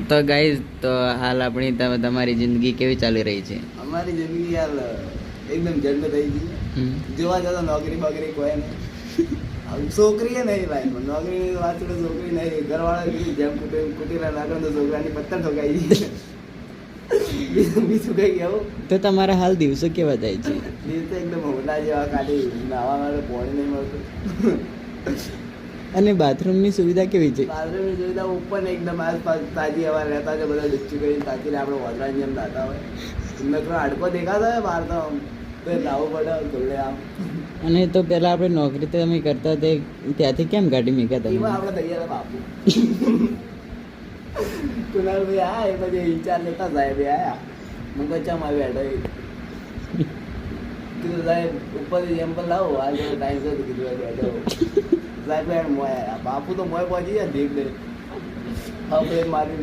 તો ગાઈઝ, તો હાલ આપણી તમારી જિંદગી કેવી ચાલી રહી છે? અમારી જિંદગી યાર એકદમ જન્મ થઈ ગઈ. જોવા જતો નોકરી બકરી કોઈ નહીં. છોકરી નહીં લાઈફમાં, નોકરી વાત છોડે, છોકરી નહીં. ઘરવાળા કીધું જેમ કુટીલા નાખો તો છોકરાની પત્તર ઠોકાઈ ગઈ. બીજું કઈ કેવું? તો તમારા હાલ દિવસો કેવા જાય છે? દિવસે એકદમ હોટા જેવા કાઢી નાવા માટે પાણી નહીં મળતું. અને બાથરૂમની સુવિધા કેવી છે? બાથરૂમની સુવિધા ઉપર ને એકદમ આસપાસ તાજી હવા રહેતા છે. બધા ડુચ્ચી કરીને તાકીને આપણે વોદરાની જેમ નાતા હોય. નકરો હાડકો દેખાતો હોય બહાર તો લાવવું પડે ધોલે આમ. અને તો પહેલા આપણે નોકરી તો તમે કરતા તે ત્યાંથી કેમ કાઢી મૂક્યા તમે? એમાં આપણે તૈયાર બાપુ કુનાલભાઈ આ એ પછી વિચાર લેતા સાહેબ આયા. મને કહે ચમ આવી બેઠો કીધું સાહેબ ઉપરથી એમ્પલ લાવો આજે ટાઈમ છે કીધું બેઠો સાહેબ મોય બાપુ તો મોય પહોંચી જાય ધીક દે હવે મારી